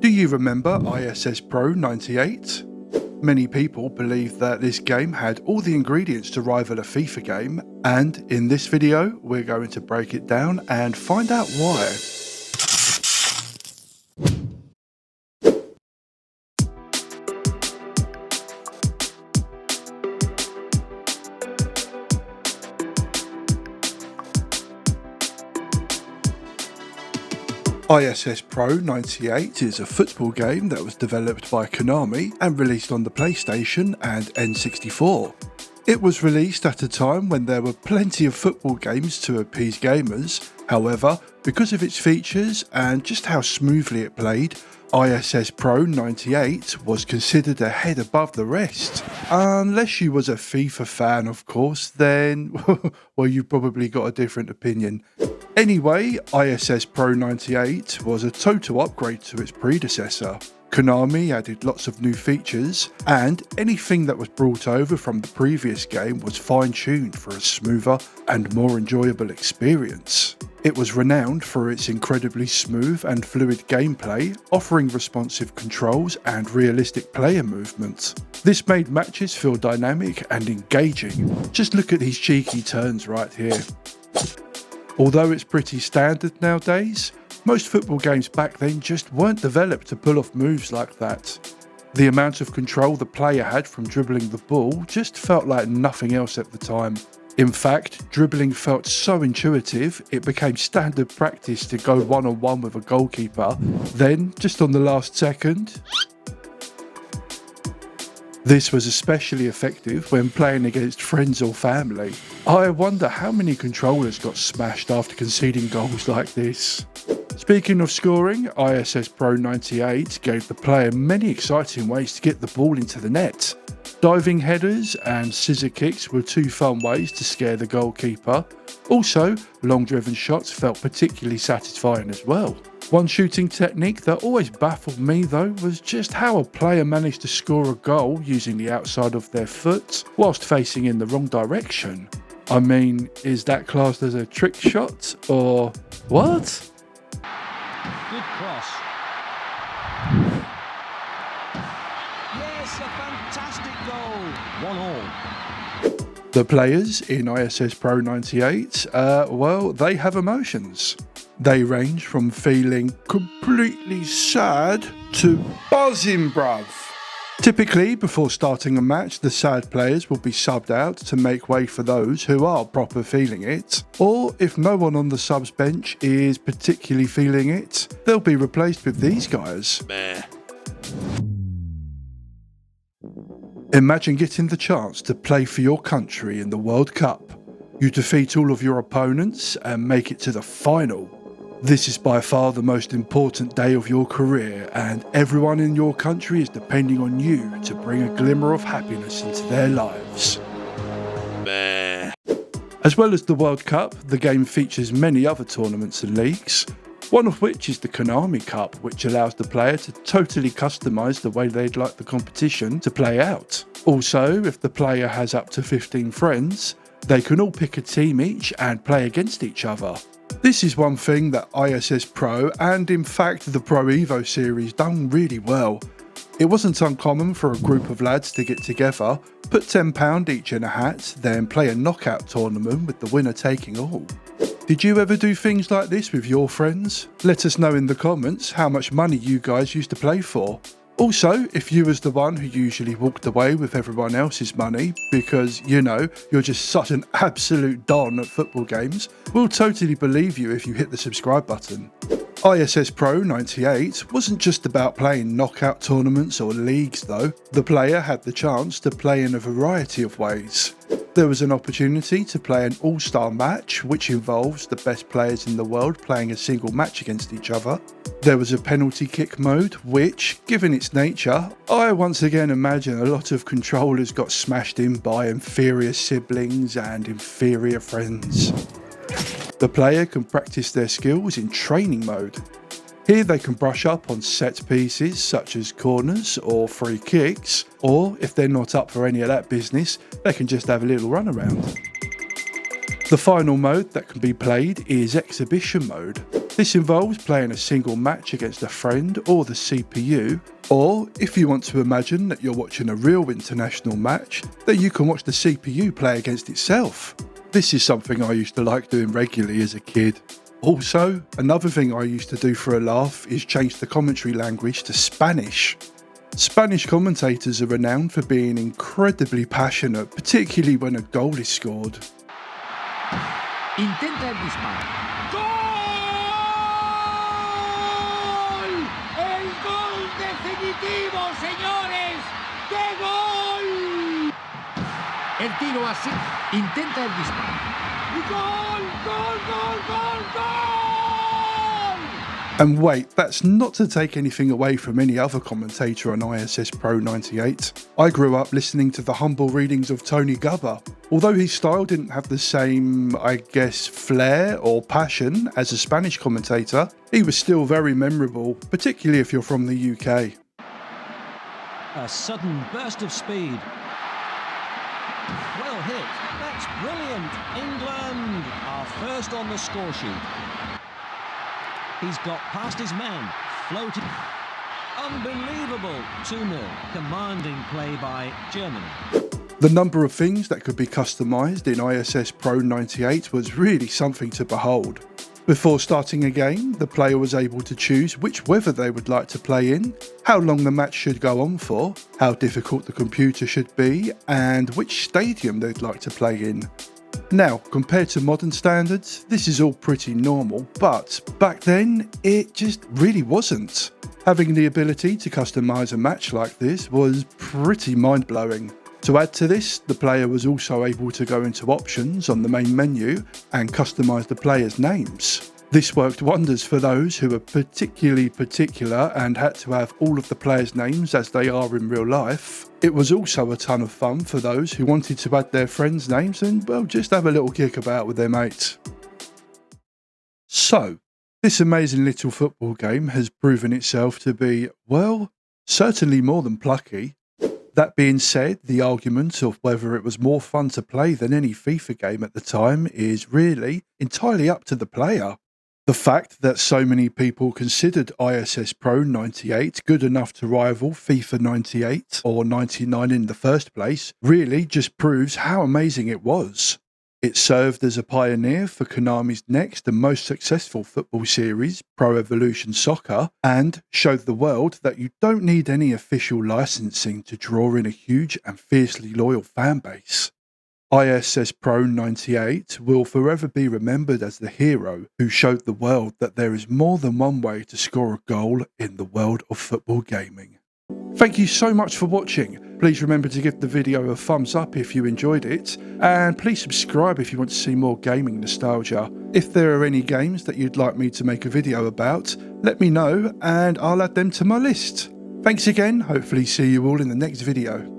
Do you remember ISS Pro 98? Many people believe that this game had all the ingredients to rival a FIFA game, and in this video we're going to break it down and find out why. ISS Pro 98 is a football game that was developed by Konami and released on the PlayStation and N64. It was released at a time when there were plenty of football games to appease gamers. However, because of its features and just how smoothly it played, ISS Pro 98 was considered a head above the rest. Unless you was a FIFA fan, of course, then well, you probably got a different opinion. Anyway, ISS Pro 98 was a total upgrade to its predecessor. Konami added lots of new features, and anything that was brought over from the previous game was fine-tuned for a smoother and more enjoyable experience. It was renowned for its incredibly smooth and fluid gameplay, offering responsive controls and realistic player movement. This made matches feel dynamic and engaging. Just look at these cheeky turns right here. Although it's pretty standard nowadays, most football games back then just weren't developed to pull off moves like that. The amount of control the player had from dribbling the ball just felt like nothing else at the time. In fact, dribbling felt so intuitive, it became standard practice to go one-on-one with a goalkeeper, then, just on the last second. This was especially effective when playing against friends or family. I wonder how many controllers got smashed after conceding goals like this. Speaking of scoring, ISS Pro 98 gave the player many exciting ways to get the ball into the net. Diving headers and scissor kicks were two fun ways to scare the goalkeeper. Also, long-driven shots felt particularly satisfying as well. One shooting technique that always baffled me though was just how a player managed to score a goal using the outside of their foot whilst facing in the wrong direction. I mean, is that classed as a trick shot or what? Good cross. Yes, a fantastic goal. 1-1. The players in ISS Pro 98, well, they have emotions. They range from feeling completely sad to buzzing, bruv. Typically, before starting a match, the sad players will be subbed out to make way for those who are proper feeling it. Or if no one on the subs bench is particularly feeling it, they'll be replaced with these guys. Meh. Imagine getting the chance to play for your country in the World Cup. You defeat all of your opponents and make it to the final. This is by far the most important day of your career, and everyone in your country is depending on you to bring a glimmer of happiness into their lives. Meh. As well as the World Cup, the game features many other tournaments and leagues, one of which is the Konami Cup, which allows the player to totally customise the way they'd like the competition to play out. Also, if the player has up to 15 friends, they can all pick a team each and play against each other. This is one thing that ISS Pro and in fact the Pro Evo series done really well. It wasn't uncommon for a group of lads to get together, put £10 each in a hat, then play a knockout tournament with the winner taking all. Did you ever do things like this with your friends? Let us know in the comments how much money you guys used to play for. Also, if you was the one who usually walked away with everyone else's money because, you know, you're just such an absolute don at football games, we'll totally believe you if you hit the subscribe button. ISS Pro 98 wasn't just about playing knockout tournaments or leagues though. The player had the chance to play in a variety of ways. There was an opportunity to play an all-star match, which involves the best players in the world playing a single match against each other. There was a penalty kick mode, which, given its nature, I once again imagine a lot of controllers got smashed in by inferior siblings and inferior friends. The player can practice their skills in training mode. Here they can brush up on set pieces such as corners or free kicks, or if they're not up for any of that business, they can just have a little run around. The final mode that can be played is exhibition mode. This involves playing a single match against a friend or the CPU, or if you want to imagine that you're watching a real international match, then you can watch the CPU play against itself. This is something I used to like doing regularly as a kid. Also, another thing I used to do for a laugh is change the commentary language to Spanish. Spanish commentators are renowned for being incredibly passionate, particularly when a goal is scored. Intenta el disparo. ¡Gol! ¡El gol definitivo, señores! ¡Qué gol! El tiro así. Intenta el disparo. ¡Y gol! ¡Gol! ¡Gol! ¡Gol! ¡Gol! And wait, that's not to take anything away from any other commentator on ISS Pro 98. I grew up listening to the humble readings of Tony Gubba. Although his style didn't have the same, I guess, flair or passion as a Spanish commentator, he was still very memorable, particularly if you're from the UK. A sudden burst of speed. Well hit. That's brilliant. England are first on the score sheet. He's got past his man, floating. Unbelievable. 2-0. Commanding play by Germany. The number of things that could be customised in ISS Pro 98 was really something to behold. Before starting a game, the player was able to choose which weather they would like to play in, how long the match should go on for, how difficult the computer should be, and which stadium they'd like to play in. Now, compared to modern standards, this is all pretty normal, but back then, it just really wasn't. Having the ability to customise a match like this was pretty mind-blowing. To add to this, the player was also able to go into options on the main menu and customise the players' names. This worked wonders for those who were particularly particular and had to have all of the players' names as they are in real life. It was also a ton of fun for those who wanted to add their friends' names and, well, just have a little kick about with their mates. So, this amazing little football game has proven itself to be, well, certainly more than plucky. That being said, the argument of whether it was more fun to play than any FIFA game at the time is really entirely up to the player. The fact that so many people considered ISS Pro 98 good enough to rival FIFA 98 or 99 in the first place really just proves how amazing it was. It served as a pioneer for Konami's next and most successful football series, Pro Evolution Soccer, and showed the world that you don't need any official licensing to draw in a huge and fiercely loyal fan base. ISS Pro 98 will forever be remembered as the hero who showed the world that there is more than one way to score a goal in the world of football gaming. Thank you so much for watching. Please remember to give the video a thumbs up if you enjoyed it, and please subscribe if you want to see more gaming nostalgia. If there are any games that you'd like me to make a video about, let me know and I'll add them to my list. Thanks again, hopefully see you all in the next video.